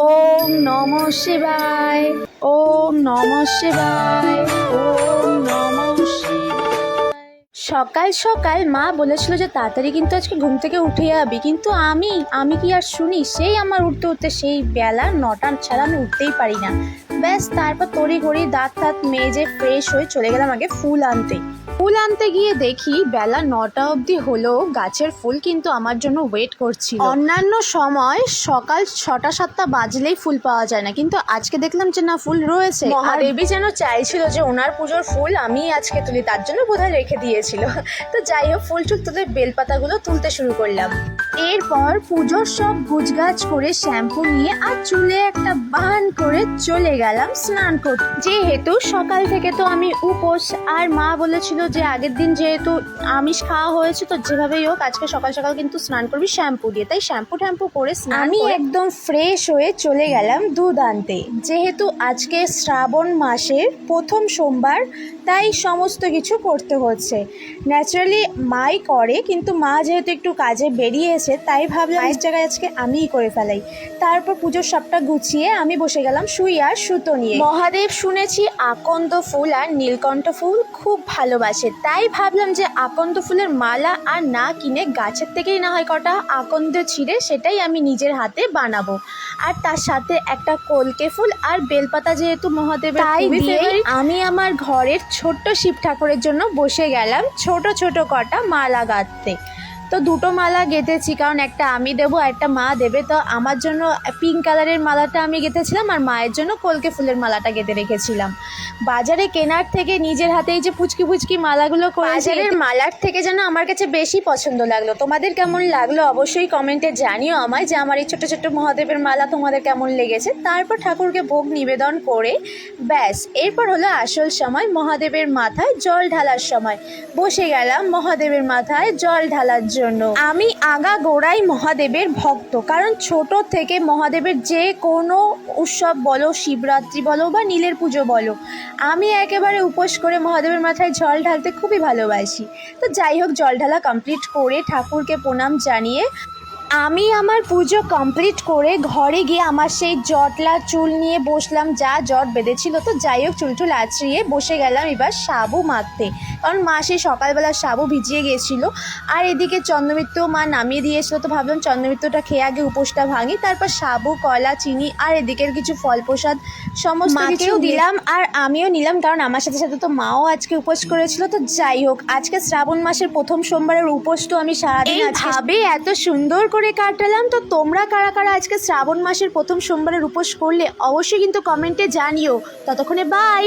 ওম নমঃ শিবায়, ওম নমঃ শিবায়, ওম নমঃ শিবায়। সকাল সকাল মা বলেছিল যে তাড়াতাড়ি কিন্তু আজকে ঘুম থেকে উঠে যাবি, কিন্তু আমি কি আর শুনি, সেই আমার উঠতে উঠতে সেই বেলা 9টা ছাড়া আমি উঠতেই পারি না। ব্যাস তারপর তড়িঘড়ি দাঁত মেজে ফ্রেশ হয়ে চলে গেলাম আগে ফুল আনতে গিয়ে দেখি বেলা 9টা অবধি হলো, গাছের ফুল কিন্তু আমার জন্য ওয়েট করছিল। অন্যান্য সময় সকাল 6টা-7টা বাজলেই ফুল পাওয়া যায় না, কিন্তু আজকে দেখলাম যে না, ফুল রয়েছে। মহাদেবী যেন চাইছিল যে ওনার পুজোর ফুল আমি আজকে তুলি, তার জন্য বোধহয় রেখে দিয়েছিল। তো যাই হোক, ফুল তুলে বেলপাতাগুলো তুলতে শুরু করলাম। এরপর পুজোর সব গুছগাছ করে শ্যাম্পু নিয়ে আর চুলে একটা বান করে চলে গেলাম স্নান করতে। যেহেতু সকাল থেকে তো আমি উপোস, আর মা বলেছিল যে আগের দিন যেহেতু আমিষ খাওয়া হয়েছে, তো যেভাবেই হোক আজকে সকাল সকাল কিন্তু স্নান করবি শ্যাম্পু দিয়ে। তাই শ্যাম্পু করে আমি একদম ফ্রেশ হয়ে চলে গেলাম দুধ আনতে। যেহেতু আজকে শ্রাবণ মাসের প্রথম সোমবার, তাই সমস্ত কিছু করতে হচ্ছে। ন্যাচারালি মাই করে, কিন্তু মা যেহেতু একটু কাজে বেরিয়েছে, তাই ভাবলাম এই জায়গায় আজকে আমিই করে ফেলাই। তারপর পুজোর সবটা গুছিয়ে আমি বসে গেলাম সুই আর সুতো নিয়ে। মহাদেব শুনেছি আকন্দ ফুল আর নীলকণ্ঠ ফুল খুব ভালোবাসে, তাই ভাবলাম যে আকন্দ ফুলের মালা আর না কিনে গাছের থেকেই না হয় কটা আকন্দ ছিঁড়ে সেটাই আমি নিজের হাতে বানাবো। আর তার সাথে একটা কলকে ফুল আর বেলপাতা, যেহেতু মহাদেবের তাই দিয়ে আমি আমার ঘরের ছোট্ট শিব ঠাকুরের জন্য বসে গেলাম ছোট ছোট কটা মালা গাঁথতে। তো দুটো মালা গেঁথেছি, কারণ একটা আমি দেবো আর একটা মা দেবে। তো আমার জন্য পিঙ্ক কালারের মালাটা আমি গেঁথেছিলাম, আর মায়ের জন্য কলকে ফুলের মালাটা গেঁথে রেখেছিলাম। বাজারে কেনার থেকে নিজের হাতে এই যে পুচকি মালাগুলো করেছি, বাজারের মালার থেকে যেন আমার কাছে বেশি পছন্দ লাগলো। তোমাদের কেমন লাগলো অবশ্যই কমেন্টে জানিও আমায়, যে আমার এই ছোটো ছোটো মহাদেবের মালা তোমাদের কেমন লেগেছে। তারপর ঠাকুরকে ভোগ নিবেদন করে ব্যাস এরপর হলো আসল সময়, মহাদেবের মাথায় জল ঢালার সময়। বসে গেলাম মহাদেবের মাথায় জল ঢালার জন্য। আমি আগাগোড়াই মহাদেবের ভক্ত, কারণ ছোট থেকে মহাদেবের যে কোনো উৎসব বলো, শিবরাত্রি বলো বা নীলের পুজো বলো, আমি একেবারে উপোস করে মহাদেবের মাথায় জল ঢালতে খুবই ভালোবাসি। তো যাই হোক, জল ঢালা কমপ্লিট করে ঠাকুরকে প্রণাম জানিয়ে আমি আমার পুজো কমপ্লিট করে ঘরে গিয়ে আমার সেই জটলা চুল নিয়ে বসলাম, যা জট বেঁধেছিল। তো যাই হোক, চুল আঁচড়িয়ে বসে গেলাম এবার সাবু মাখতে, কারণ মা সেই সকালবেলা সাবু ভিজিয়ে গিয়েছিল। আর এদিকে চন্দ্রমিত্র মা নামিয়ে দিয়েছিল, তো ভাবলাম চন্দ্রমিত্রটা খেয়ে আগে উপোসটা ভাঙি, তারপর সাবু, কলা, চিনি আর এদিকের কিছু ফল প্রসাদ সমস্ত কিছু দিলাম আর আমিও নিলাম, কারণ আমার সাথে সাথে তো মাও আজকে উপোস করেছিল। তো যাই হোক, আজকে শ্রাবণ মাসের প্রথম সোমবারের উপোস তো আমি সারাদিন ভাবে এত সুন্দর করে কাটালাম। তো তোমরা কারা কারা আজকে শ্রাবণ মাসের প্রথম সোমবারের উপোস করলে অবশ্যই কিন্তু কমেন্টে জানিও। ততক্ষণে বাই।